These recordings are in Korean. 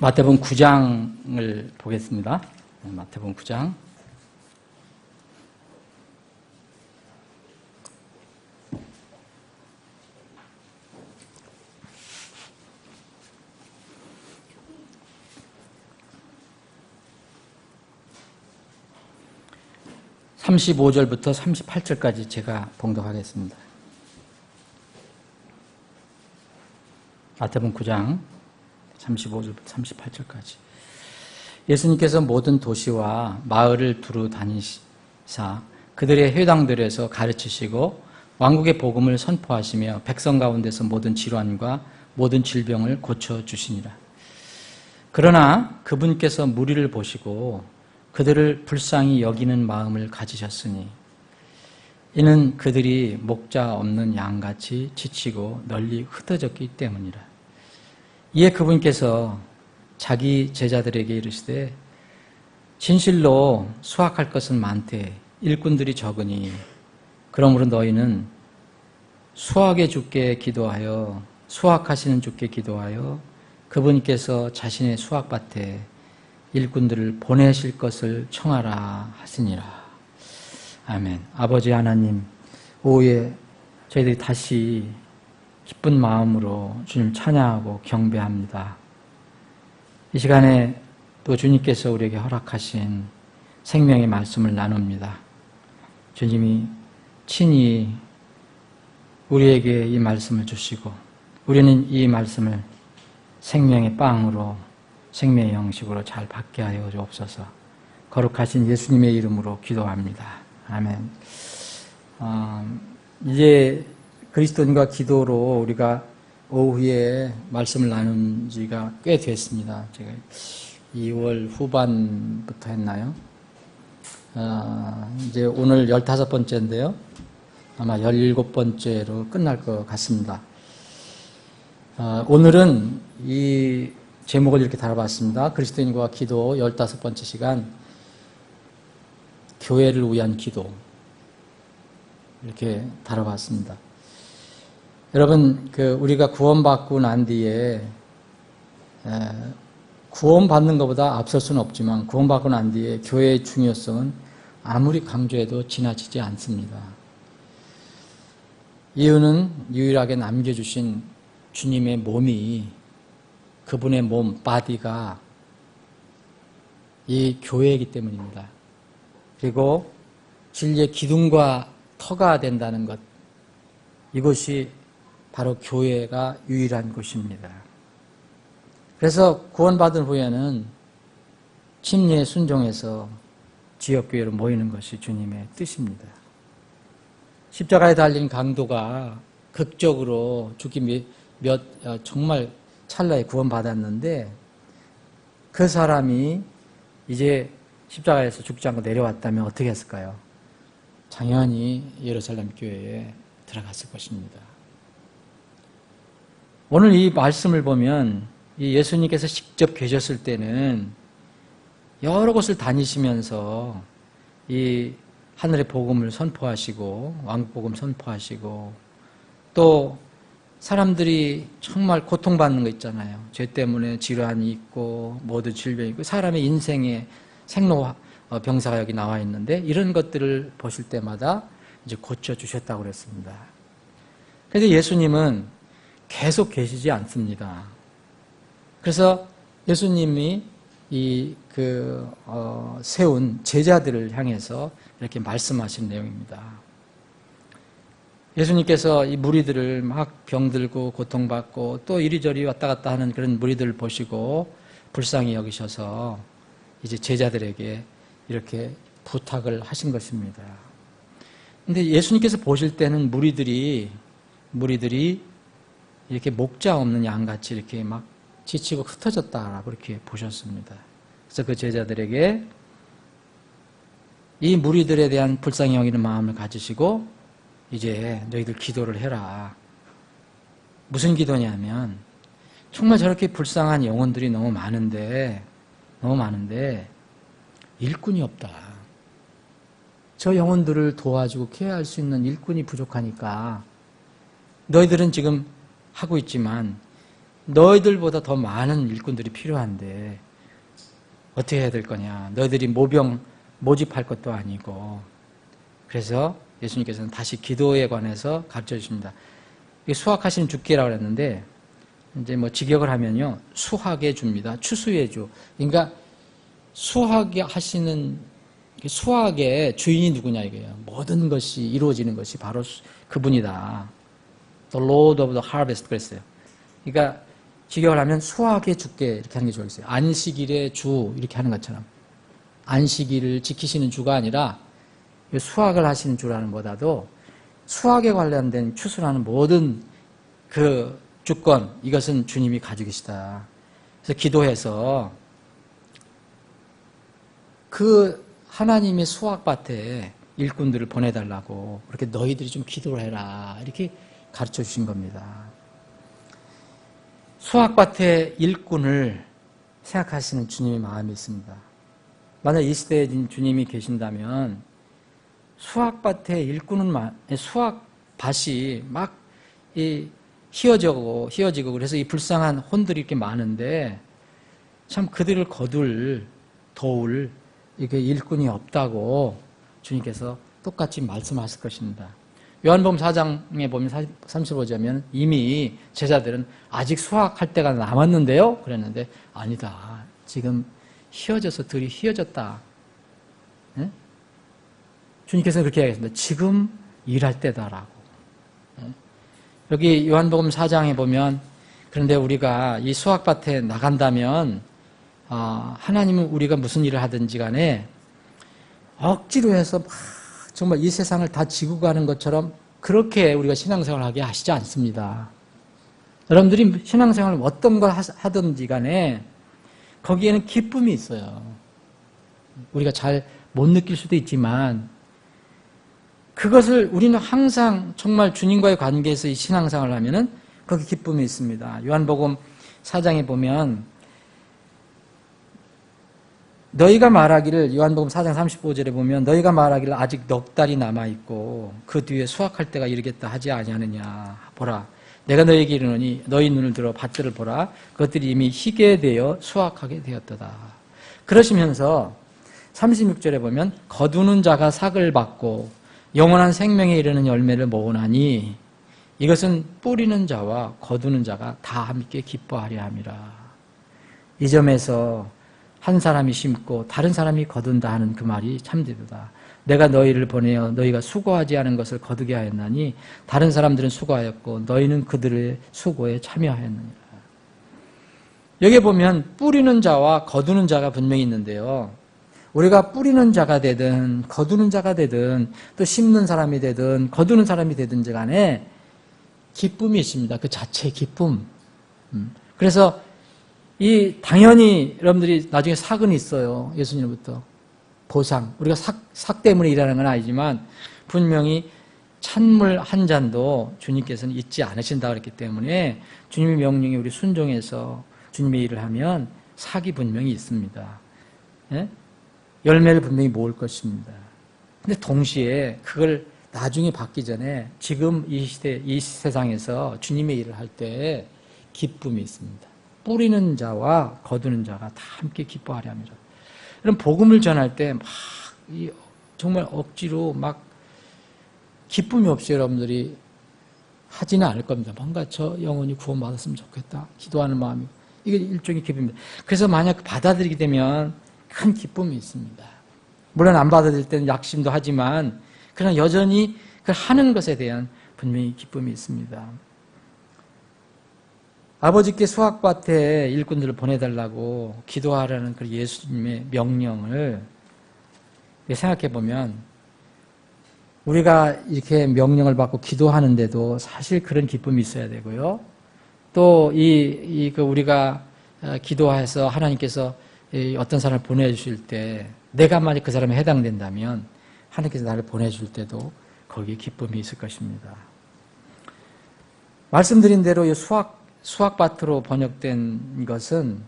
마태복음 9장을 보겠습니다. 마태복음 9장. (35절부터) (38절까지) 제가 봉독하겠습니다. 마태복음 9장 35절부터 38절까지. 예수님께서 모든 도시와 마을을 두루 다니사 그들의 회당들에서 가르치시고 왕국의 복음을 선포하시며 백성 가운데서 모든 질환과 모든 질병을 고쳐주시니라. 그러나 그분께서 무리를 보시고 그들을 불쌍히 여기는 마음을 가지셨으니 이는 그들이 목자 없는 양같이 지치고 널리 흩어졌기 때문이라. 이에 그분께서 자기 제자들에게 이르시되 진실로 수확할 것은 많되 일꾼들이 적으니 그러므로 너희는 수확의 주께 기도하여 수확하시는 주께 기도하여 그분께서 자신의 수확밭에 일꾼들을 보내실 것을 청하라 하시니라. 아멘. 아버지 하나님, 오후에 저희들이 다시 기쁜 마음으로 주님 찬양하고 경배합니다. 이 시간에 또 주님께서 우리에게 허락하신 생명의 말씀을 나눕니다. 주님이 친히 우리에게 이 말씀을 주시고 우리는 이 말씀을 생명의 빵으로 생명의 형식으로 잘 받게 하여 주옵소서. 거룩하신 예수님의 이름으로 기도합니다. 아멘. 이제 그리스도인과 기도로 우리가 오후에 말씀을 나눈 지가 꽤 됐습니다. 제가 2월 후반부터 했나요? 이제 오늘 15번째인데요. 아마 17번째로 끝날 것 같습니다. 오늘은 이 제목을 이렇게 달아봤습니다. 그리스도인과 기도 15번째 시간, 교회를 위한 기도, 이렇게 달아봤습니다. 여러분, 우리가 구원받고 난 뒤에 구원받는 것보다 앞설 수는 없지만 구원받고 난 뒤에 교회의 중요성은 아무리 강조해도 지나치지 않습니다. 이유는 유일하게 남겨주신 주님의 몸이, 그분의 몸, 바디가 이 교회이기 때문입니다. 그리고 진리의 기둥과 터가 된다는 것, 이것이 바로 교회가 유일한 곳입니다. 그래서 구원받은 후에는 침례에 순종해서 지역교회로 모이는 것이 주님의 뜻입니다. 십자가에 달린 강도가 극적으로 죽기 정말 찰나에 구원받았는데 그 사람이 이제 십자가에서 죽지 않고 내려왔다면 어떻게 했을까요? 당연히 예루살렘 교회에 들어갔을 것입니다. 오늘 이 말씀을 보면 이 예수님께서 직접 계셨을 때는 여러 곳을 다니시면서 이 하늘의 복음을 선포하시고 왕국 복음 선포하시고 또 사람들이 정말 고통받는 거 있잖아요. 죄 때문에 질환이 있고 모든 질병이 있고 사람의 인생에 생로병사가 여기 나와 있는데 이런 것들을 보실 때마다 이제 고쳐주셨다고 그랬습니다. 그런데 예수님은 계속 계시지 않습니다. 그래서 예수님이 세운 제자들을 향해서 이렇게 말씀하신 내용입니다. 예수님께서 이 무리들을 막 병들고 고통받고 또 이리저리 왔다 갔다 하는 그런 무리들을 보시고 불쌍히 여기셔서 이제 제자들에게 이렇게 부탁을 하신 것입니다. 근데 예수님께서 보실 때는 무리들이 이렇게 목자 없는 양같이 이렇게 막 지치고 흩어졌다라고 이렇게 보셨습니다. 그래서 그 제자들에게 이 무리들에 대한 불쌍히 여기는 마음을 가지시고 이제 너희들 기도를 해라. 무슨 기도냐면 정말 저렇게 불쌍한 영혼들이 너무 많은데 일꾼이 없다. 저 영혼들을 도와주고 케어할 수 있는 일꾼이 부족하니까 너희들은 지금 하고 있지만 너희들보다 더 많은 일꾼들이 필요한데 어떻게 해야 될 거냐. 너희들이 모병 모집할 것도 아니고. 그래서 예수님께서는 다시 기도에 관해서 가르쳐 주십니다. 수확하시는 주께라고 그랬는데 이제 뭐 직역을 하면요. 수확의 주입니다. 추수의 주. 그러니까 수확하시는 수확의 주인이 누구냐 이거예요. 모든 것이 이루어지는 것이 바로 그분이다. The Lord of the Harvest 그랬어요. 그러니까 직역을 하면 수확의 주께 이렇게 하는 게 좋겠어요. 안식일의 주 이렇게 하는 것처럼 안식일을 지키시는 주가 아니라 수확을 하시는 주라는 보다도 수확에 관련된 추수라는 모든 그 주권 이것은 주님이 가지고 계시다. 그래서 기도해서 그 하나님의 수확밭에 일꾼들을 보내달라고 그렇게 너희들이 좀 기도를 해라 이렇게 가르쳐 주신 겁니다. 수확밭의 일꾼을 생각하시는 주님의 마음이 있습니다. 만약 이 시대에 주님이 계신다면 수확밭의 일꾼은 수확밭이 막 휘어지고 그래서 이 불쌍한 혼들이 이렇게 많은데 참 그들을 도울 이게 일꾼이 없다고 주님께서 똑같이 말씀하실 것입니다. 요한복음 4장에 보면 35절이면 이미 제자들은 아직 수확할 때가 남았는데요? 그랬는데 아니다. 지금 들이 휘어졌다. 네? 주님께서는 그렇게 이야기했습니다. 지금 일할 때다라고. 네? 여기 요한복음 4장에 보면 그런데 우리가 이 수확밭에 나간다면 하나님은 우리가 무슨 일을 하든지 간에 억지로 해서 막 정말 이 세상을 다 지고 가는 것처럼 그렇게 우리가 신앙생활을 하게 하시지 않습니다. 여러분들이 신앙생활을 어떤 걸 하든지 간에 거기에는 기쁨이 있어요. 우리가 잘 못 느낄 수도 있지만 그것을 우리는 항상 정말 주님과의 관계에서 이 신앙생활을 하면은 거기 기쁨이 있습니다. 요한복음 4장에 보면 너희가 말하기를 요한복음 4장 35절에 보면 너희가 말하기를 아직 넉 달이 남아있고 그 뒤에 수확할 때가 이르겠다 하지 아니하느냐. 보라 내가 너희에게 이르노니 너희 눈을 들어 밭들을 보라 그것들이 이미 희게 되어 수확하게 되었도다. 그러시면서 36절에 보면 거두는 자가 삭을 받고 영원한 생명에 이르는 열매를 모으나니 이것은 뿌리는 자와 거두는 자가 다 함께 기뻐하려 함이라. 이 점에서 한 사람이 심고 다른 사람이 거둔다 하는 그 말이 참되도다. 내가 너희를 보내어 너희가 수고하지 않은 것을 거두게 하였나니 다른 사람들은 수고하였고 너희는 그들의 수고에 참여하였느니라. 여기 보면 뿌리는 자와 거두는 자가 분명히 있는데요. 우리가 뿌리는 자가 되든 거두는 자가 되든 또 심는 사람이 되든 거두는 사람이 되든지 간에 기쁨이 있습니다. 그 자체의 기쁨. 그래서 당연히 여러분들이 나중에 삭은 있어요. 예수님으로부터. 보상. 우리가 삭 때문에 일하는 건 아니지만 분명히 찬물 한 잔도 주님께서는 잊지 않으신다 그랬기 때문에 주님의 명령에 우리 순종해서 주님의 일을 하면 삭이 분명히 있습니다. 예? 열매를 분명히 모을 것입니다. 근데 동시에 그걸 나중에 받기 전에 지금 이 시대, 이 세상에서 주님의 일을 할 때 기쁨이 있습니다. 뿌리는 자와 거두는 자가 다 함께 기뻐하려 합니다. 그럼 복음을 전할 때 막 정말 억지로 막 기쁨이 없이 여러분들이 하지는 않을 겁니다. 뭔가 저 영혼이 구원받았으면 좋겠다. 기도하는 마음이. 이게 일종의 기쁨입니다. 그래서 만약 받아들이게 되면 큰 기쁨이 있습니다. 물론 안 받아들일 때는 약심도 하지만 그러나 여전히 그 하는 것에 대한 분명히 기쁨이 있습니다. 아버지께 수확밭에 일꾼들을 보내달라고 기도하라는 그 예수님의 명령을 생각해 보면 우리가 이렇게 명령을 받고 기도하는데도 사실 그런 기쁨이 있어야 되고요. 또 우리가 기도해서 하나님께서 어떤 사람을 보내주실 때 내가 만약 그 사람에 해당된다면 하나님께서 나를 보내줄 때도 거기에 기쁨이 있을 것입니다. 말씀드린 대로 이 수확밭으로 번역된 것은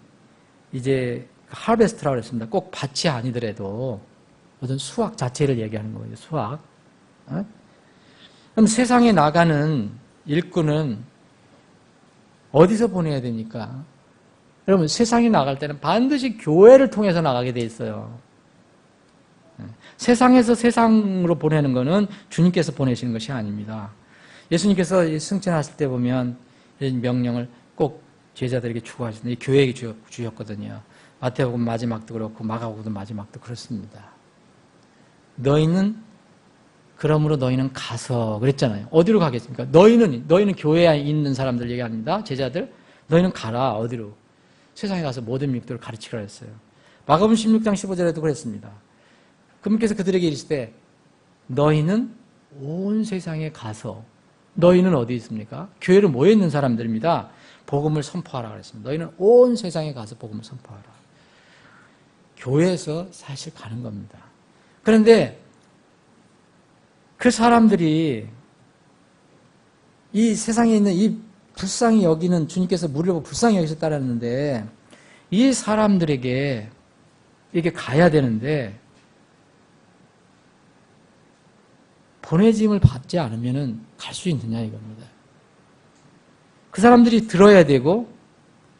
이제 하베스트라고 했습니다. 꼭 밭이 아니더라도 어떤 수확 자체를 얘기하는 거예요. 수확. 그럼 세상에 나가는 일꾼은 어디서 보내야 되니까? 여러분, 세상에 나갈 때는 반드시 교회를 통해서 나가게 돼 있어요. 세상에서 세상으로 보내는 것은 주님께서 보내시는 것이 아닙니다. 예수님께서 승천하실 때 보면 이런 명령을 꼭 제자들에게 주고 하셨는데 교회에게 주셨거든요. 마태복음 마지막도 그렇고 마가복음 마지막도 그렇습니다. 그러므로 너희는 가서 그랬잖아요. 어디로 가겠습니까? 너희는 교회에 있는 사람들 얘기합니다. 제자들. 너희는 가라. 어디로? 세상에 가서 모든 민족들을 가르치라 했어요. 마가복음 16장 15절에도 그랬습니다. 그분께서 그들에게 이르시되 너희는 온 세상에 가서 너희는 어디 있습니까? 교회로 모여 있는 사람들입니다. 복음을 선포하라 그랬습니다. 너희는 온 세상에 가서 복음을 선포하라. 교회에서 사실 가는 겁니다. 그런데 그 사람들이 이 세상에 있는 이 불쌍히 여기는 주님께서 무리를 보고 불쌍히 여기셨다라는데 이 사람들에게 이게 가야 되는데 보내짐을 받지 않으면 갈 수 있느냐 이겁니다. 그 사람들이 들어야 되고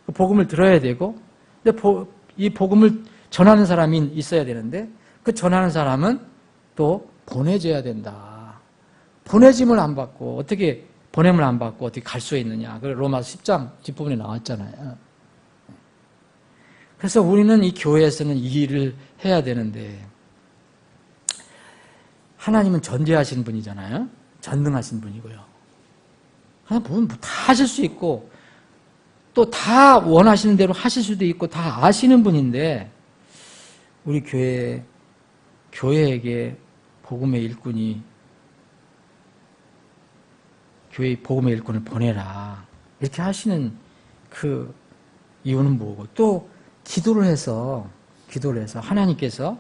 그 복음을 들어야 되고 근데 이 복음을 전하는 사람이 있어야 되는데 그 전하는 사람은 또 보내줘야 된다. 보내짐을 안 받고 어떻게 보냄을 안 받고 어떻게 갈 수 있느냐. 그 로마서 10장 뒷부분에 나왔잖아요. 그래서 우리는 이 교회에서는 이 일을 해야 되는데 하나님은 전제하신 분이잖아요. 전능하신 분이고요. 하나님 보면 다 하실 수 있고 또 다 원하시는 대로 하실 수도 있고 다 아시는 분인데 우리 교회에게 복음의 일꾼을 보내라. 이렇게 하시는 그 이유는 뭐고 또 기도를 해서 하나님께서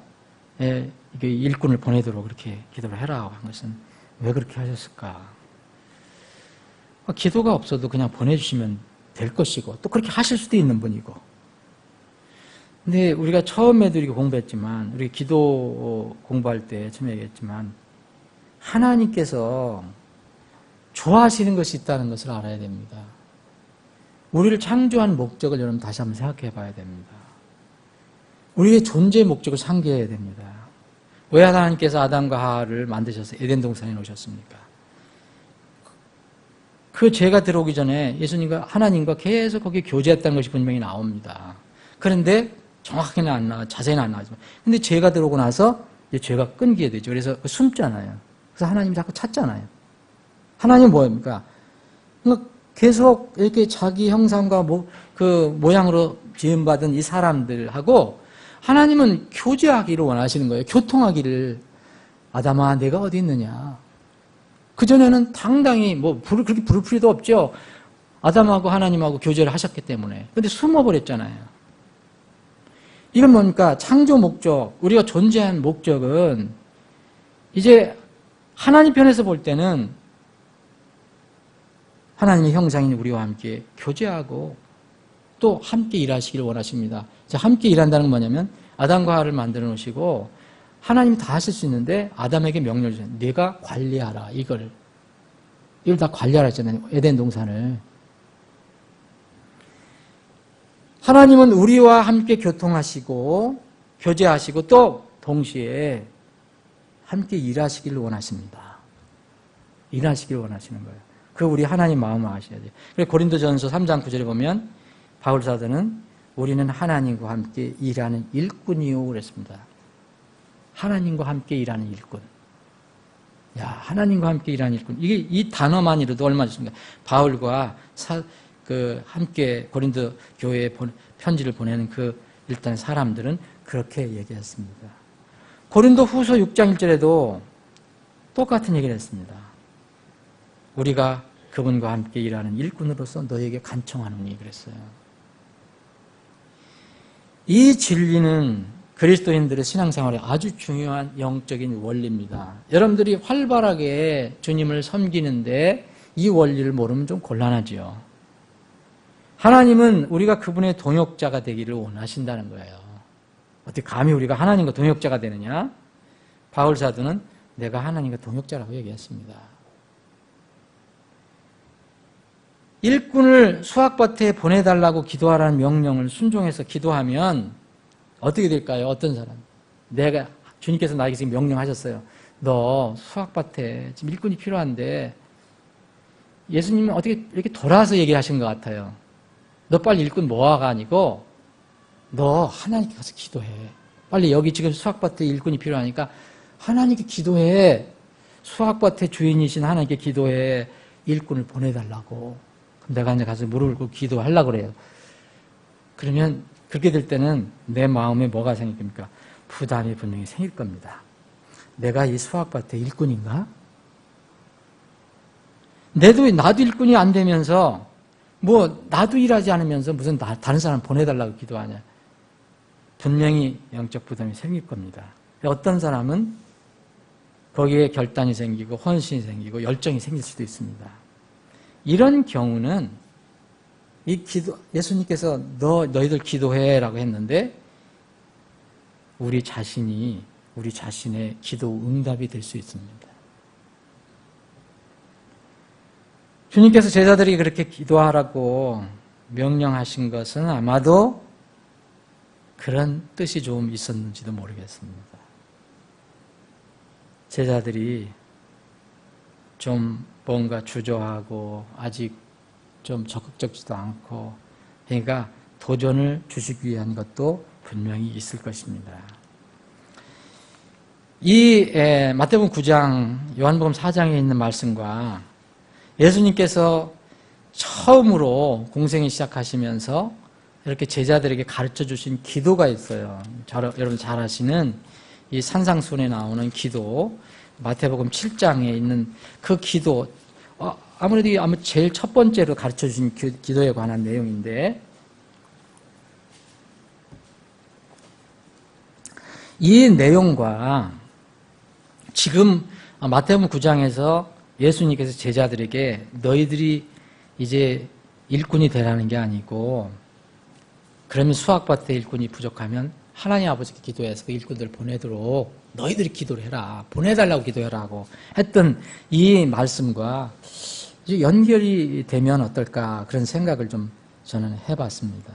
이게 일꾼을 보내도록 그렇게 기도를 해라 한 것은 왜 그렇게 하셨을까? 기도가 없어도 그냥 보내주시면 될 것이고 또 그렇게 하실 수도 있는 분이고 근데 우리가 처음에도 이렇게 공부했지만 우리 기도 공부할 때 처음에 얘기했지만 하나님께서 좋아하시는 것이 있다는 것을 알아야 됩니다. 우리를 창조한 목적을 여러분 다시 한번 생각해 봐야 됩니다. 우리의 존재의 목적을 상기해야 됩니다. 왜 하나님께서 아담과 하와를 만드셔서 에덴 동산에 놓으셨습니까? 그 죄가 들어오기 전에 예수님과 하나님과 계속 거기에 교제했다는 것이 분명히 나옵니다. 그런데 정확히는 안 나와, 자세히는 안 나오지만. 근데 죄가 들어오고 나서 이제 죄가 끊기게 되죠. 그래서 숨잖아요. 그래서 하나님이 자꾸 찾잖아요. 하나님은 뭐입니까? 그러니까 계속 이렇게 자기 형상과 그 모양으로 지음받은 이 사람들하고 하나님은 교제하기를 원하시는 거예요. 교통하기를. 아담아, 내가 어디 있느냐? 그전에는 당당히 그렇게 부를 필요도 없죠. 아담하고 하나님하고 교제를 하셨기 때문에. 근데 숨어버렸잖아요. 이건 뭡니까? 창조 목적, 우리가 존재한 목적은 이제 하나님 편에서 볼 때는 하나님의 형상인 우리와 함께 교제하고 또 함께 일하시기를 원하십니다. 자, 함께 일한다는 건 뭐냐면 아담과 하와를 만들어 놓으시고 하나님이 다 하실 수 있는데 아담에게 명령을 주세요. 네가 관리하라. 이걸 다 관리하라 했잖아요. 에덴 동산을. 하나님은 우리와 함께 교통하시고 교제하시고 또 동시에 함께 일하시기를 원하십니다. 일하시기를 원하시는 거예요. 그 우리 하나님 마음을 아셔야 돼요. 그래서 고린도전서 3장 9절에 보면 바울 사도는 우리는 하나님과 함께 일하는 일꾼이요 그랬습니다. 하나님과 함께 일하는 일꾼. 야, 하나님과 함께 일하는 일꾼. 이게 이 단어만이라도 얼마나 좋습니까? 바울과 함께 고린도 교회에 편지를 보내는 일단 사람들은 그렇게 얘기했습니다. 고린도 후서 6장 1절에도 똑같은 얘기를 했습니다. 우리가 그분과 함께 일하는 일꾼으로서 너에게 간청하노니 그랬어요. 이 진리는 그리스도인들의 신앙생활에 아주 중요한 영적인 원리입니다. 여러분들이 활발하게 주님을 섬기는데 이 원리를 모르면 좀 곤란하죠. 하나님은 우리가 그분의 동역자가 되기를 원하신다는 거예요. 어떻게 감히 우리가 하나님과 동역자가 되느냐? 바울 사도는 내가 하나님과 동역자라고 얘기했습니다. 일꾼을 수확밭에 보내달라고 기도하라는 명령을 순종해서 기도하면 어떻게 될까요? 어떤 사람? 주님께서 나에게 지금 명령하셨어요. 너 수확밭에 지금 일꾼이 필요한데, 예수님은 어떻게 이렇게 돌아서 얘기하신 것 같아요. 너 빨리 일꾼 모아가 아니고 너 하나님께 가서 기도해. 빨리 여기 지금 수확밭에 일꾼이 필요하니까 하나님께 기도해. 수확밭의 주인이신 하나님께 기도해. 일꾼을 보내달라고. 그럼 내가 이제 가서 무릎을 꿇고 기도하려고 그래요. 그러면 그렇게 될 때는 내 마음에 뭐가 생길 겁니까? 부담이 분명히 생길 겁니다. 내가 이 수확밭의 일꾼인가? 나도 일꾼이 안 되면서 나도 일하지 않으면서 무슨 다른 사람 보내달라고 기도하냐. 분명히 영적 부담이 생길 겁니다. 어떤 사람은 거기에 결단이 생기고 헌신이 생기고 열정이 생길 수도 있습니다. 이런 경우는 예수님께서 너희들 기도해라고 했는데 우리 자신의 기도 응답이 될 수 있습니다. 주님께서 제자들이 그렇게 기도하라고 명령하신 것은 아마도 그런 뜻이 좀 있었는지도 모르겠습니다. 제자들이 좀 뭔가 주저하고 아직 좀 적극적지도 않고 그러니까 도전을 주시기 위한 것도 분명히 있을 것입니다. 이 마태복음 9장, 요한복음 4장에 있는 말씀과 예수님께서 처음으로 공생을 시작하시면서 이렇게 제자들에게 가르쳐 주신 기도가 있어요. 여러분 잘 아시는 이 산상수훈에 나오는 기도, 마태복음 7장에 있는 그 기도, 아무래도 제일 첫 번째로 가르쳐 주신 기도에 관한 내용인데, 이 내용과 지금 마태복음 9장에서 예수님께서 제자들에게 너희들이 이제 일꾼이 되라는 게 아니고, 그러면 수확밭에 일꾼이 부족하면 하나님 아버지께 기도해서 그 일꾼들을 보내도록 너희들이 기도를 해라. 보내달라고 기도해라고 했던 이 말씀과 이제 연결이 되면 어떨까 그런 생각을 좀 저는 해봤습니다.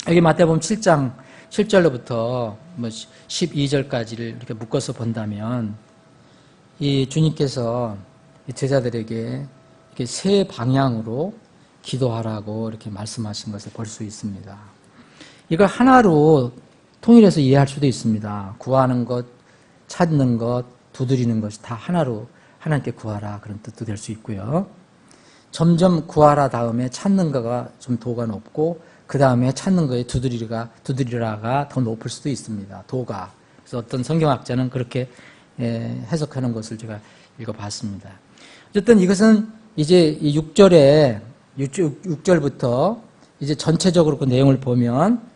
여기 마태복음 7장 7절로부터 12절까지를 이렇게 묶어서 본다면 이 주님께서 제자들에게 이렇게 세 방향으로 기도하라고 이렇게 말씀하신 것을 볼 수 있습니다. 이걸 하나로 통일해서 이해할 수도 있습니다. 구하는 것, 찾는 것, 두드리는 것이 다 하나로 하나님께 구하라 그런 뜻도 될 수 있고요. 점점 구하라 다음에 찾는 거가 좀 도가 높고 그 다음에 찾는 거에 두드리라가 더 높을 수도 있습니다. 도가. 그래서 어떤 성경학자는 그렇게 해석하는 것을 제가 읽어봤습니다. 어쨌든 이것은 이제 이 6절부터 이제 전체적으로 그 내용을 보면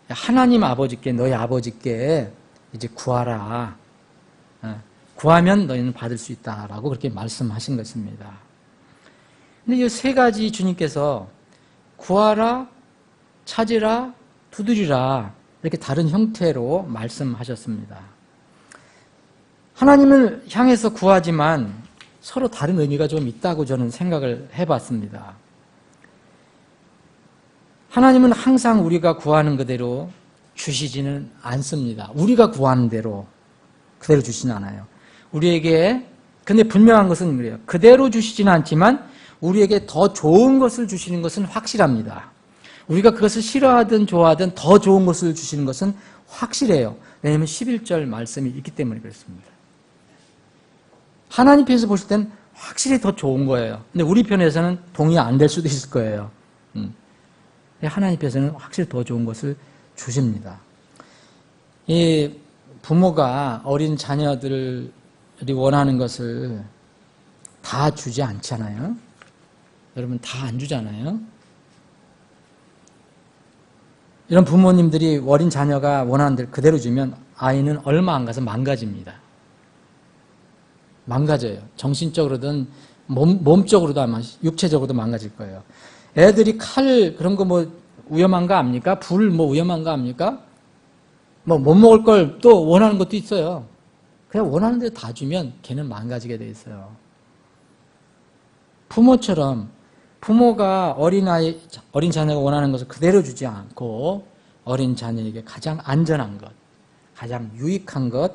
하나님 아버지께, 너희 아버지께 이제 구하라. 구하면 너희는 받을 수 있다라고 그렇게 말씀하신 것입니다. 근데 이 세 가지 주님께서 구하라, 찾으라, 두드리라 이렇게 다른 형태로 말씀하셨습니다. 하나님을 향해서 구하지만 서로 다른 의미가 좀 있다고 저는 생각을 해봤습니다. 하나님은 항상 우리가 구하는 그대로 주시지는 않습니다. 우리가 구하는 대로 그대로 주시진 않아요. 우리에게 근데 분명한 것은 그래요. 그대로 주시지는 않지만 우리에게 더 좋은 것을 주시는 것은 확실합니다. 우리가 그것을 싫어하든 좋아하든 더 좋은 것을 주시는 것은 확실해요. 왜냐하면 11절 말씀이 있기 때문에 그렇습니다. 하나님 편에서 보실 때는 확실히 더 좋은 거예요. 근데 우리 편에서는 동의 안 될 수도 있을 거예요. 하나님 편에서는 확실히 더 좋은 것을 주십니다. 이 부모가 어린 자녀들이 원하는 것을 다 주지 않잖아요. 여러분 다 안 주잖아요. 이런 부모님들이 어린 자녀가 원하는 대로 그대로 주면 아이는 얼마 안 가서 망가집니다. 망가져요. 정신적으로든 몸적으로도 아마 육체적으로도 망가질 거예요. 애들이 칼 그런 거 위험한 거 압니까? 불 위험한 거 압니까? 못 먹을 걸 또 원하는 것도 있어요. 그냥 원하는 대로 다 주면 걔는 망가지게 돼 있어요. 부모처럼 부모가 어린 자녀가 원하는 것을 그대로 주지 않고 어린 자녀에게 가장 안전한 것, 가장 유익한 것,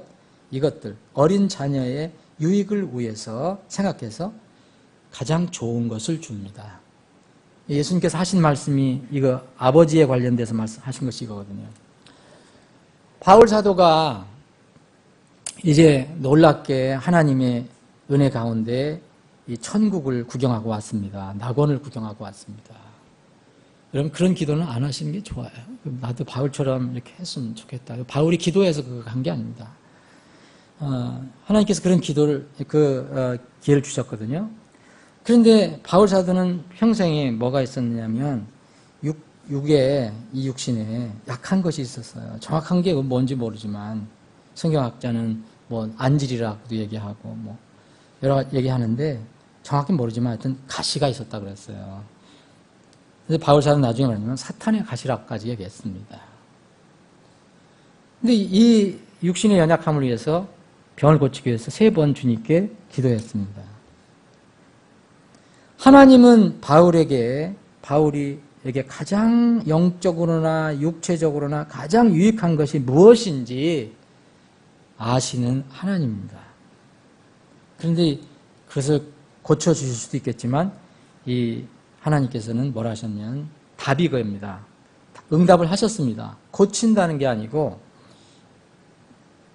이것들, 어린 자녀의 유익을 위해서 생각해서 가장 좋은 것을 줍니다. 예수님께서 하신 말씀이 이거 아버지에 관련돼서 말씀하신 것이 이거거든요. 바울 사도가 이제 놀랍게 하나님의 은혜 가운데 이 천국을 구경하고 왔습니다. 낙원을 구경하고 왔습니다. 여러분 그런 기도는 안 하시는 게 좋아요. 나도 바울처럼 이렇게 했으면 좋겠다. 바울이 기도해서 그거 한 게 아닙니다. 하나님께서 그런 기도를 기회를 주셨거든요. 그런데 바울 사도는 평생에 뭐가 있었냐면 육에 이 육신에 약한 것이 있었어요. 정확한 게 뭔지 모르지만 성경학자는 뭐 안질이라고도 얘기하고 뭐 여러 가지 얘기하는데 정확히 모르지만 하여튼 가시가 있었다 그랬어요. 그래서 바울 사도는 나중에 말하면 사탄의 가시라고까지 얘기했습니다. 근데 이 육신의 연약함을 위해서 병을 고치기 위해서 3번 주님께 기도했습니다. 하나님은 바울에게 가장 영적으로나 육체적으로나 가장 유익한 것이 무엇인지 아시는 하나님입니다. 그런데 그것을 고쳐주실 수도 있겠지만 이 하나님께서는 뭐라 하셨냐면 답이 이겁니다. 응답을 하셨습니다. 고친다는 게 아니고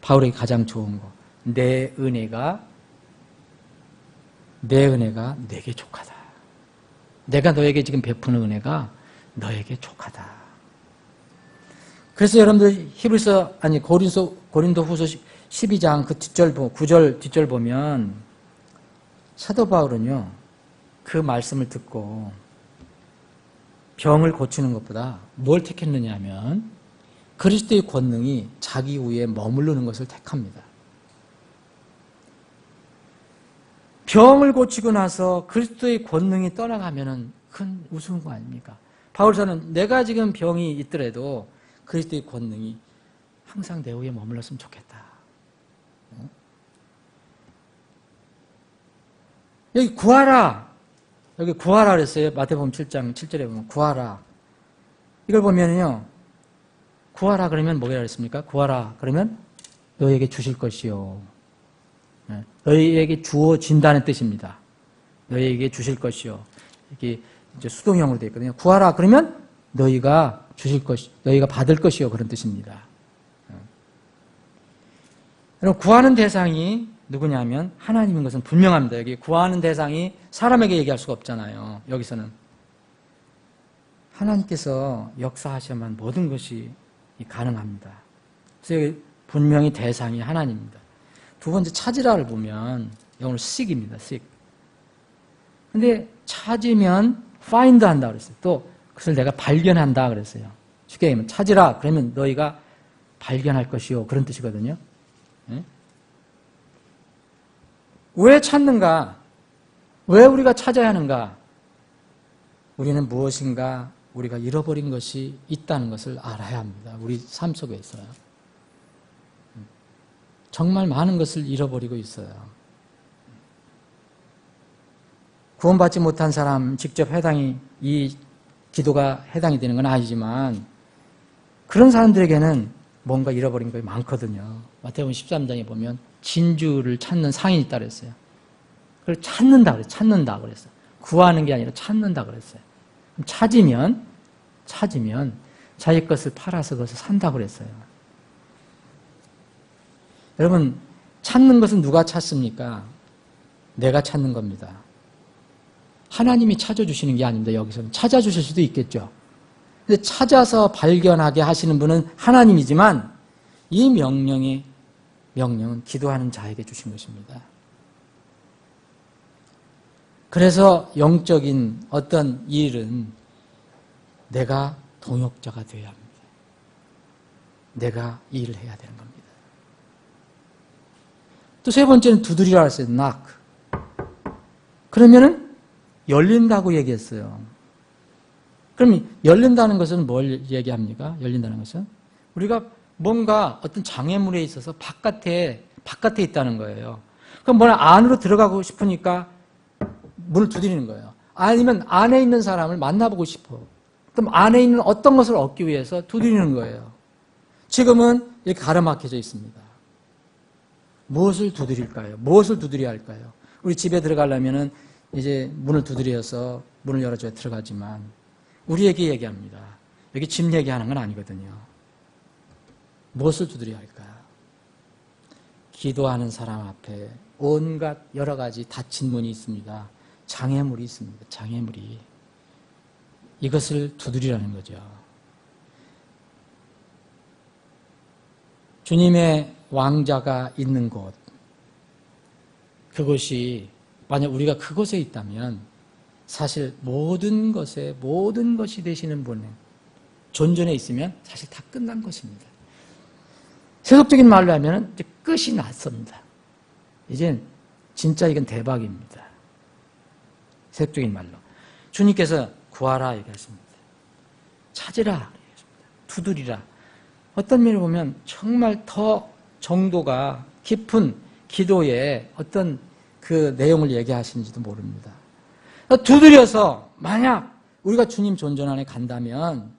바울에게 가장 좋은 거. 내 은혜가 내게 족하다. 내가 너에게 지금 베푸는 은혜가 너에게 족하다. 그래서 여러분들 고린도후서 12장 그 뒷절 9절 뒷절 보면 사도 바울은요 그 말씀을 듣고 병을 고치는 것보다 뭘 택했느냐 하면 그리스도의 권능이 자기 위에 머무르는 것을 택합니다. 병을 고치고 나서 그리스도의 권능이 떠나가면은 큰 우스운 거 아닙니까? 바울사는 내가 지금 병이 있더라도 그리스도의 권능이 항상 내 위에 머물렀으면 좋겠다. 여기 구하라. 여기 구하라 그랬어요. 마태복음 7장 7절에 보면 구하라. 이걸 보면요. 구하라 그러면 뭐라 그랬습니까? 구하라 그러면 너에게 주실 것이요. 너희에게 주어진다는 뜻입니다. 너희에게 주실 것이요. 이게 이제 수동형으로 되어 있거든요. 구하라 그러면 너희가 받을 것이요. 그런 뜻입니다. 여러분, 구하는 대상이 누구냐면 하나님인 것은 분명합니다. 여기 구하는 대상이 사람에게 얘기할 수가 없잖아요. 여기서는. 하나님께서 역사하셔야만 모든 것이 가능합니다. 그래서 여기 분명히 대상이 하나님입니다. 두 번째 찾으라를 보면 영어로 seek입니다. seek. 근데 찾으면 find 한다 그랬어요. 또 그것을 내가 발견한다 그랬어요. 쉽게 얘기하면 찾으라 그러면 너희가 발견할 것이요. 그런 뜻이거든요. 네? 왜 찾는가? 왜 우리가 찾아야 하는가? 우리는 무엇인가 우리가 잃어버린 것이 있다는 것을 알아야 합니다. 우리 삶 속에 있어요. 정말 많은 것을 잃어버리고 있어요. 구원받지 못한 사람 직접 이 기도가 해당이 되는 건 아니지만 그런 사람들에게는 뭔가 잃어버린 것이 많거든요. 마태복음 13장에 보면 진주를 찾는 상인이 있다 그랬어요. 그걸 찾는다 그랬어요. 구하는 게 아니라 찾는다 그랬어요. 찾으면 자기 것을 팔아서 그것을 산다고 그랬어요. 여러분, 찾는 것은 누가 찾습니까? 내가 찾는 겁니다. 하나님이 찾아주시는 게 아닙니다. 여기서는 찾아주실 수도 있겠죠. 근데 찾아서 발견하게 하시는 분은 하나님이지만 이 명령은 기도하는 자에게 주신 것입니다. 그래서 영적인 어떤 일은 내가 동역자가 되어야 합니다. 내가 이 일을 해야 되는 겁니다. 또 세 번째는 두드리라 했어요. knock. 그러면은 열린다고 얘기했어요. 그럼 열린다는 것은 뭘 얘기합니까? 열린다는 것은 우리가 뭔가 어떤 장애물에 있어서 바깥에 있다는 거예요. 그럼 뭐냐 안으로 들어가고 싶으니까 문을 두드리는 거예요. 아니면 안에 있는 사람을 만나보고 싶어. 그럼 안에 있는 어떤 것을 얻기 위해서 두드리는 거예요. 지금은 이렇게 가로막혀져 있습니다. 무엇을 두드릴까요? 무엇을 두드려야 할까요? 우리 집에 들어가려면은 이제 문을 두드려서 문을 열어줘야 들어가지만 우리에게 얘기합니다. 여기 집 얘기하는 건 아니거든요. 무엇을 두드려야 할까요? 기도하는 사람 앞에 온갖 여러 가지 닫힌 문이 있습니다. 장애물이 있습니다. 장애물이. 이것을 두드리라는 거죠. 주님의 왕자가 있는 곳, 그곳이 만약 우리가 그곳에 있다면 사실 모든 것이 되시는 분의 존전에 있으면 사실 다 끝난 것입니다. 세속적인 말로 하면 이제 끝이 났습니다. 이젠 진짜 이건 대박입니다. 세속적인 말로. 주님께서 구하라 얘기하십니다. 찾으라 얘기하십니다. 두드리라. 어떤 면을 보면 정말 더 정도가 깊은 기도의 어떤 그 내용을 얘기하시는지도 모릅니다. 두드려서 만약 우리가 주님 존전 안에 간다면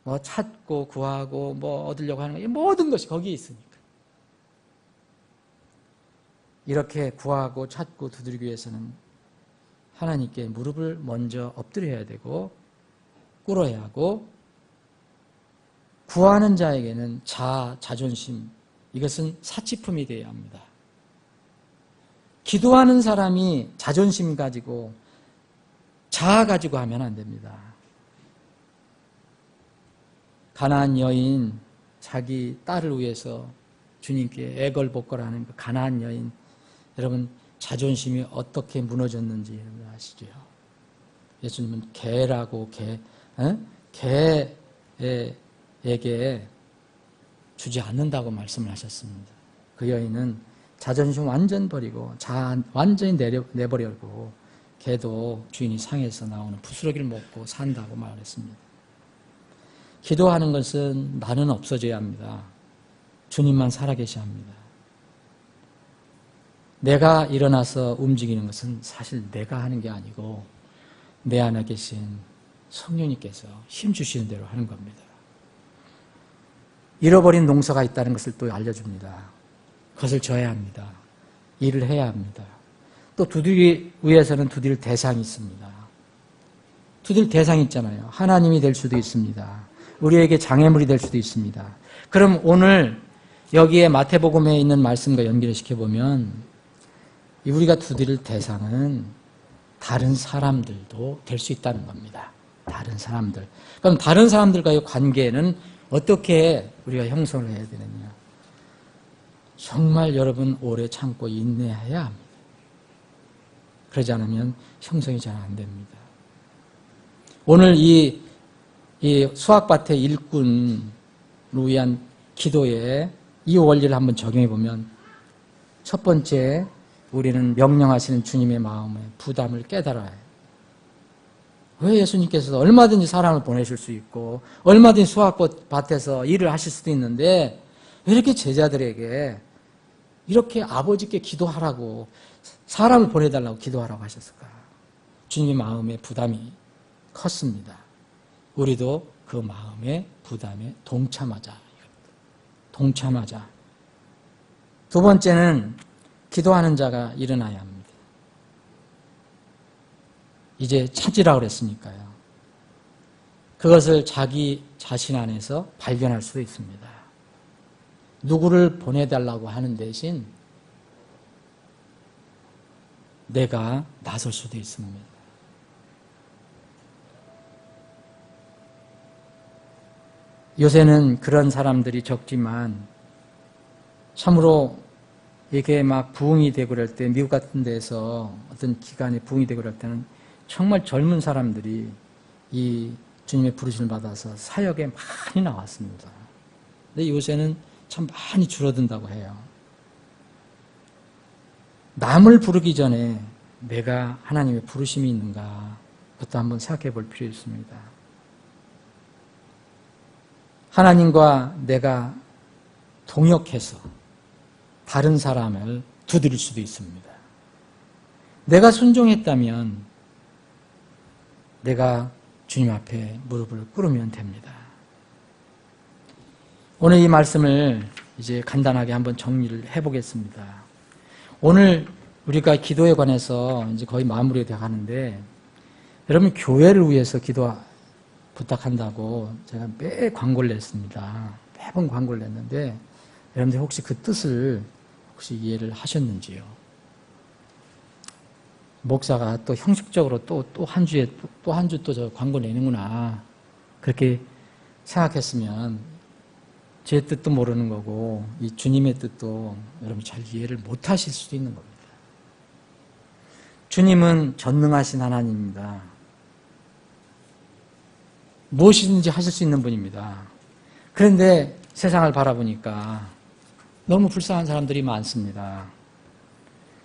뭐 찾고 구하고 뭐 얻으려고 하는 거 모든 것이 거기에 있으니까. 이렇게 구하고 찾고 두드리기 위해서는 하나님께 무릎을 먼저 엎드려야 되고 꿇어야 하고 구하는 자에게는 자존심 이것은 사치품이 되어야 합니다. 기도하는 사람이 자존심 가지고 자아 가지고 하면 안 됩니다. 가나안 여인 자기 딸을 위해서 주님께 애걸복걸하는 그 가나안 여인 여러분 자존심이 어떻게 무너졌는지 여러분 아시죠? 예수님은 개라고 개에게 주지 않는다고 말씀을 하셨습니다. 그 여인은 자존심 완전 버리고 자아 완전히 내버려고 개도 주인이 상에서 나오는 부스러기를 먹고 산다고 말했습니다. 기도하는 것은 나는 없어져야 합니다. 주님만 살아계셔야 합니다. 내가 일어나서 움직이는 것은 사실 내가 하는 게 아니고 내 안에 계신 성령님께서 힘주시는 대로 하는 겁니다. 잃어버린 농사가 있다는 것을 또 알려줍니다. 그것을 져야 합니다. 일을 해야 합니다. 또 두드리기 위해서는 두드릴 대상이 있습니다. 두드릴 대상이 있잖아요. 하나님이 될 수도 있습니다. 우리에게 장애물이 될 수도 있습니다. 그럼 오늘 여기에 마태복음에 있는 말씀과 연결시켜보면 우리가 두드릴 대상은 다른 사람들도 될 수 있다는 겁니다. 다른 사람들. 그럼 다른 사람들과의 관계는 어떻게 우리가 형성을 해야 되느냐. 정말 여러분 오래 참고 인내해야 합니다. 그러지 않으면 형성이 잘 안 됩니다. 오늘 이 수학밭의 일꾼을 위한 기도에 이 원리를 한번 적용해 보면 첫 번째 우리는 명령하시는 주님의 마음의 부담을 깨달아야 해요. 왜 예수님께서 얼마든지 사람을 보내실 수 있고 얼마든지 수학밭에서 일을 하실 수도 있는데 왜 이렇게 제자들에게 이렇게 아버지께 기도하라고 사람을 보내달라고 기도하라고 하셨을까? 주님의 마음의 부담이 컸습니다. 우리도 그 마음의 부담에 동참하자. 동참하자. 두 번째는 기도하는 자가 일어나야 합니다. 이제 찾으라고 그랬으니까요. 그것을 자기 자신 안에서 발견할 수도 있습니다. 누구를 보내달라고 하는 대신 내가 나설 수도 있습니다. 요새는 그런 사람들이 적지만 참으로 이게 막 부흥이 되고 그럴 때 미국 같은 데서 어떤 기간에 부흥이 되고 그럴 때는 정말 젊은 사람들이 이 주님의 부르심을 받아서 사역에 많이 나왔습니다. 근데 요새는 참 많이 줄어든다고 해요. 남을 부르기 전에 내가 하나님의 부르심이 있는가 그것도 한번 생각해 볼 필요 있습니다. 하나님과 내가 동역해서 다른 사람을 두드릴 수도 있습니다. 내가 순종했다면 내가 주님 앞에 무릎을 꿇으면 됩니다. 오늘 이 말씀을 이제 간단하게 한번 정리를 해보겠습니다. 오늘 우리가 기도에 관해서 이제 거의 마무리가 되어 가는데, 여러분 교회를 위해서 기도 부탁한다고 제가 매 광고를 냈습니다. 매번 광고를 냈는데, 여러분들 혹시 그 뜻을 혹시 이해를 하셨는지요? 목사가 또 형식적으로 또 한 주에 또 한 주 또 저 광고 내는구나, 그렇게 생각했으면 제 뜻도 모르는 거고 이 주님의 뜻도 여러분 잘 이해를 못 하실 수도 있는 겁니다. 주님은 전능하신 하나님입니다. 무엇이든지 하실 수 있는 분입니다. 그런데 세상을 바라보니까 너무 불쌍한 사람들이 많습니다.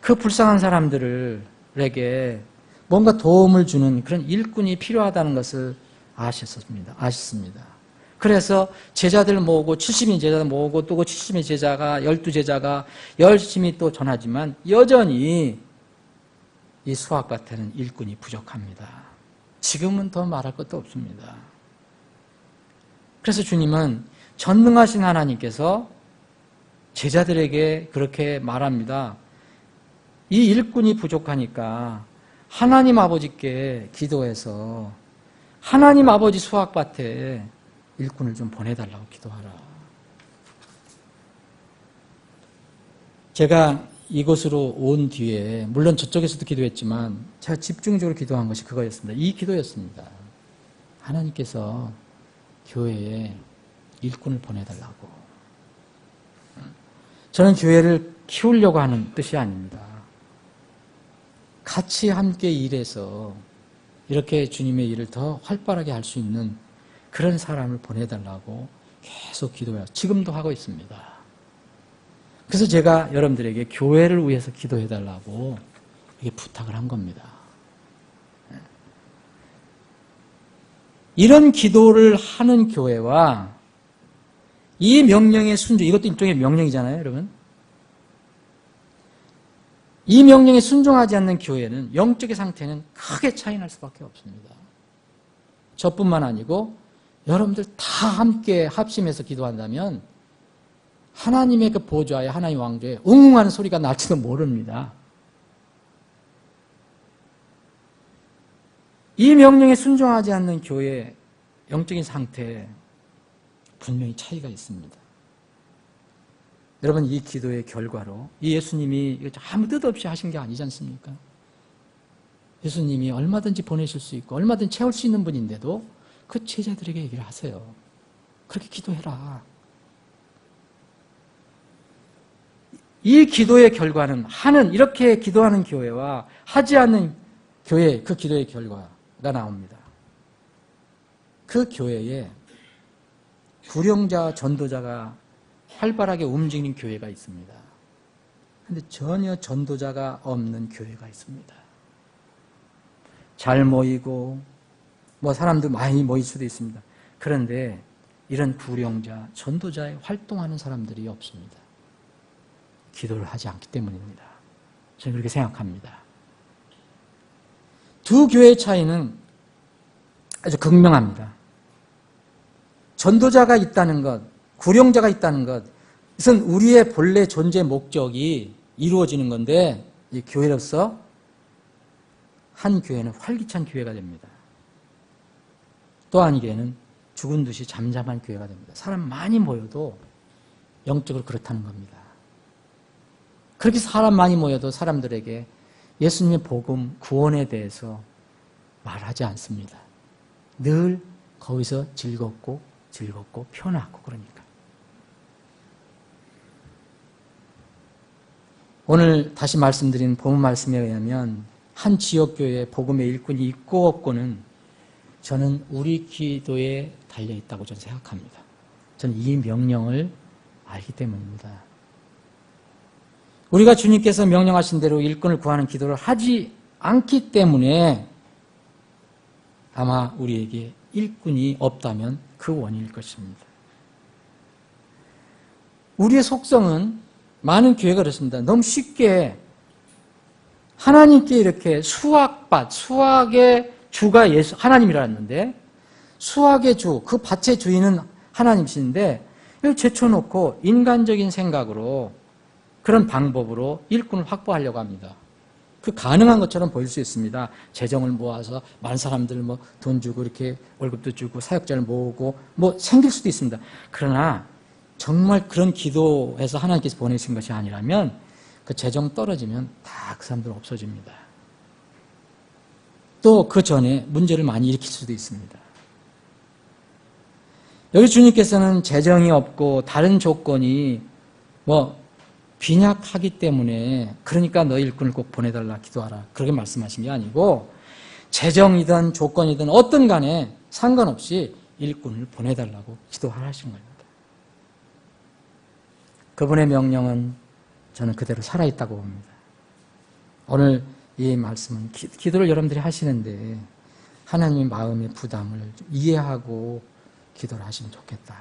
그 불쌍한 사람들에게 뭔가 도움을 주는 그런 일꾼이 필요하다는 것을 아셨습니다. 그래서 제자들 모으고 70인 제자들 모으고 또 그 70인 제자가 12제자가 열심히 또 전하지만 여전히 이 수학밭에는 일꾼이 부족합니다. 지금은 더 말할 것도 없습니다. 그래서 주님은 전능하신 하나님께서 제자들에게 그렇게 말합니다. 이 일꾼이 부족하니까 하나님 아버지께 기도해서 하나님 아버지 수학밭에 일꾼을 좀 보내달라고 기도하라. 제가 이곳으로 온 뒤에 물론 저쪽에서도 기도했지만 제가 집중적으로 기도한 것이 그거였습니다. 이 기도였습니다. 하나님께서 교회에 일꾼을 보내달라고. 저는 교회를 키우려고 하는 뜻이 아닙니다. 같이 함께 일해서 이렇게 주님의 일을 더 활발하게 할 수 있는 그런 사람을 보내달라고 계속 기도해요. 지금도 하고 있습니다. 그래서 제가 여러분들에게 교회를 위해서 기도해달라고 이렇게 부탁을 한 겁니다. 이런 기도를 하는 교회와 이 명령의 순종, 이것도 일종의 명령이잖아요, 여러분. 이 명령에 순종하지 않는 교회는 영적인 상태는 크게 차이 날 수밖에 없습니다. 저뿐만 아니고 여러분들 다 함께 합심해서 기도한다면 하나님의 그 보좌에, 하나님 왕조에 웅웅하는 소리가 날지도 모릅니다. 이 명령에 순종하지 않는 교회의 영적인 상태에 분명히 차이가 있습니다. 여러분, 이 기도의 결과로 이 예수님이 아무 뜻 없이 하신 게 아니지 않습니까? 예수님이 얼마든지 보내실 수 있고 얼마든지 채울 수 있는 분인데도 그 제자들에게 얘기를 하세요. 그렇게 기도해라. 이 기도의 결과는 이렇게 기도하는 교회와 하지 않는 교회, 그 기도의 결과가 나옵니다. 그 교회에 불영자, 전도자가 활발하게 움직이는 교회가 있습니다. 그런데 전혀 전도자가 없는 교회가 있습니다. 잘 모이고 사람도 많이 모일 수도 있습니다. 그런데 이런 불영자, 전도자에 활동하는 사람들이 없습니다. 기도를 하지 않기 때문입니다. 저는 그렇게 생각합니다. 두 교회의 차이는 아주 극명합니다. 전도자가 있다는 것, 구령자가 있다는 것, 이것은 우리의 본래 존재 목적이 이루어지는 건데, 이 교회로서 한 교회는 활기찬 교회가 됩니다. 또 한 교회는 죽은 듯이 잠잠한 교회가 됩니다. 사람 많이 모여도 영적으로 그렇다는 겁니다. 그렇게 사람 많이 모여도 사람들에게 예수님의 복음, 구원에 대해서 말하지 않습니다. 늘 거기서 즐겁고 편하고 그러니까. 오늘 다시 말씀드린 본문 말씀에 의하면 한 지역교회에 복음의 일꾼이 있고 없고는 저는 우리 기도에 달려있다고 저는 생각합니다. 저는 이 명령을 알기 때문입니다. 우리가 주님께서 명령하신 대로 일꾼을 구하는 기도를 하지 않기 때문에 아마 우리에게 일꾼이 없다면 그 원인일 것입니다. 우리의 속성은 많은 교회가 그렇습니다. 너무 쉽게 하나님께 이렇게 수학의 주가 예수 하나님이라는데 수확의 주, 그 밭의 주인은 하나님이신데 이걸 제쳐놓고 인간적인 생각으로 그런 방법으로 일꾼을 확보하려고 합니다. 그 가능한 것처럼 보일 수 있습니다. 재정을 모아서 많은 사람들 뭐 돈 주고 이렇게 월급도 주고 사역자를 모으고 뭐 생길 수도 있습니다. 그러나 정말 그런 기도해서 하나님께서 보내신 것이 아니라면 그 재정 떨어지면 다 그 사람들 없어집니다. 또 그 전에 문제를 많이 일으킬 수도 있습니다. 여기 주님께서는 재정이 없고 다른 조건이 뭐 빈약하기 때문에 그러니까 너 일꾼을 꼭 보내달라 기도하라 그렇게 말씀하신 게 아니고 재정이든 조건이든 어떤 간에 상관없이 일꾼을 보내달라고 기도하라신 겁니다. 그분의 명령은 저는 그대로 살아있다고 봅니다. 오늘 이 말씀은 기도를 여러분들이 하시는데 하나님의 마음의 부담을 이해하고 기도를 하시면 좋겠다.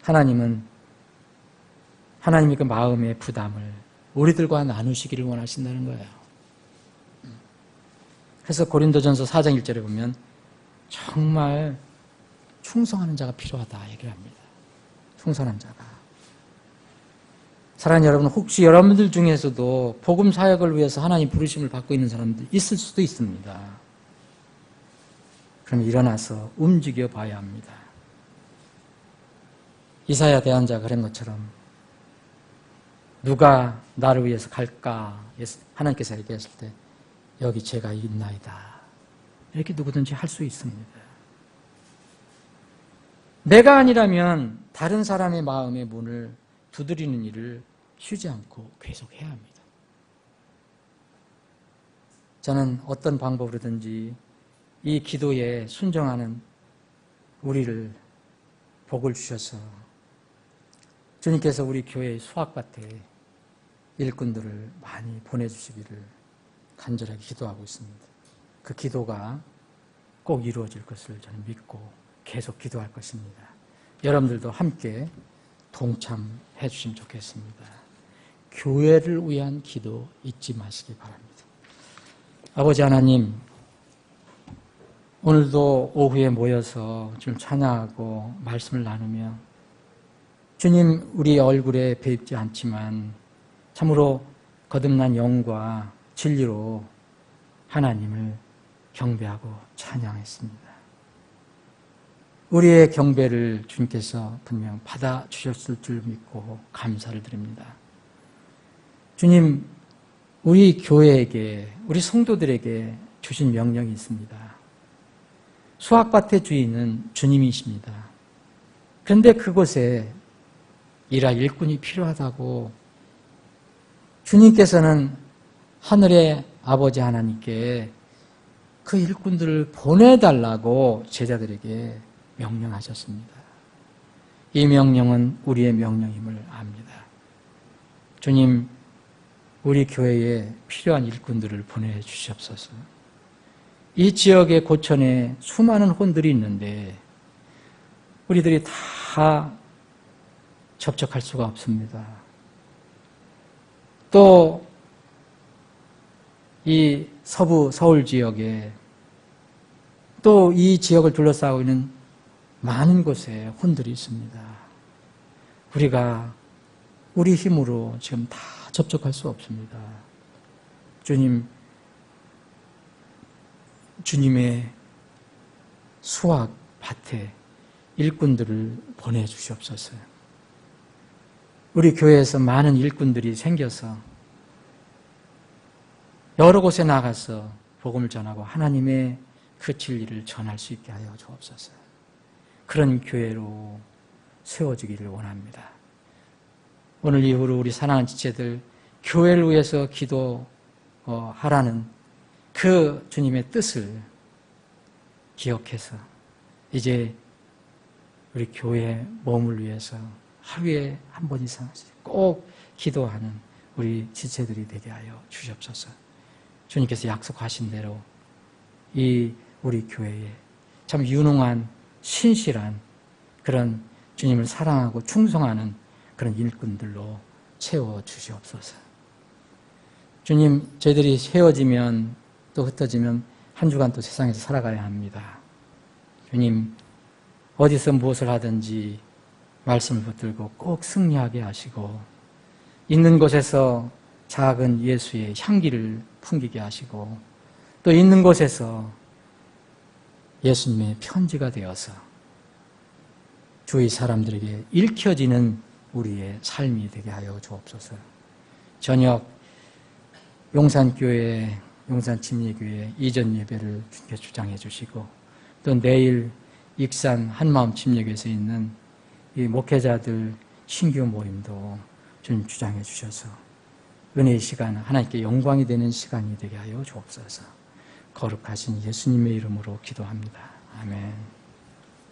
하나님이 그 마음의 부담을 우리들과 나누시기를 원하신다는 거예요. 그래서 고린도전서 4장 1절에 보면 정말 충성하는 자가 필요하다 얘기를 합니다. 충성한 자가. 사랑하는 여러분, 혹시 여러분들 중에서도 복음 사역을 위해서 하나님 부르심을 받고 있는 사람들 있을 수도 있습니다. 그럼 일어나서 움직여 봐야 합니다. 이사야 대언자가 그런 것처럼 누가 나를 위해서 갈까? 하나님께서 얘기했을 때 여기 제가 있나이다. 이렇게 누구든지 할 수 있습니다. 내가 아니라면 다른 사람의 마음의 문을 두드리는 일을 쉬지 않고 계속해야 합니다. 저는 어떤 방법으로든지 이 기도에 순종하는 우리를 복을 주셔서 주님께서 우리 교회의 수학밭에 일꾼들을 많이 보내주시기를 간절하게 기도하고 있습니다. 그 기도가 꼭 이루어질 것을 저는 믿고 계속 기도할 것입니다. 여러분들도 함께 동참해 주시면 좋겠습니다. 교회를 위한 기도 잊지 마시기 바랍니다. 아버지 하나님, 오늘도 오후에 모여서 좀 찬양하고 말씀을 나누며 주님 우리 얼굴에 배입지 않지만 참으로 거듭난 영과 진리로 하나님을 경배하고 찬양했습니다. 우리의 경배를 주님께서 분명 받아주셨을 줄 믿고 감사를 드립니다. 주님, 우리 교회에게, 우리 성도들에게 주신 명령이 있습니다. 수학밭의 주인은 주님이십니다. 그런데 그곳에 일할 일꾼이 필요하다고 주님께서는 하늘의 아버지 하나님께 그 일꾼들을 보내달라고 제자들에게 명령하셨습니다. 이 명령은 우리의 명령임을 압니다. 주님, 우리 교회에 필요한 일꾼들을 보내주시옵소서. 이 지역의 고천에 수많은 혼들이 있는데 우리들이 다 접촉할 수가 없습니다. 또 이 서부 서울 지역에 또 이 지역을 둘러싸고 있는 많은 곳에 혼들이 있습니다. 우리가 우리 힘으로 지금 다 접촉할 수 없습니다. 주님의 수학 밭에 일꾼들을 보내주시옵소서. 우리 교회에서 많은 일꾼들이 생겨서 여러 곳에 나가서 복음을 전하고 하나님의 그 진리를 전할 수 있게 하여 주옵소서. 그런 교회로 세워지기를 원합니다. 오늘 이후로 우리 사랑하는 지체들 교회를 위해서 기도하라는 그 주님의 뜻을 기억해서 이제 우리 교회 몸을 위해서 하루에 한 번 이상씩 꼭 기도하는 우리 지체들이 되게 하여 주시옵소서. 주님께서 약속하신 대로 이 우리 교회에 참 유능한 신실한 그런 주님을 사랑하고 충성하는 그런 일꾼들로 채워 주시옵소서. 주님, 저희들이 세워지면 또 흩어지면 한 주간 또 세상에서 살아가야 합니다. 주님, 어디서 무엇을 하든지 말씀을 붙들고 꼭 승리하게 하시고 있는 곳에서 작은 예수의 향기를 풍기게 하시고 또 있는 곳에서 예수님의 편지가 되어서 주위 사람들에게 읽혀지는 우리의 삶이 되게 하여 주옵소서. 저녁 용산교회, 용산침례교회 이전 예배를 주께 주장해 주시고 또 내일 익산 한마음 침례교회에서 있는 이 목회자들 신규 모임도 주님 주장해 주셔서 은혜의 시간, 하나님께 영광이 되는 시간이 되게 하여 주옵소서. 거룩하신 예수님의 이름으로 기도합니다. 아멘.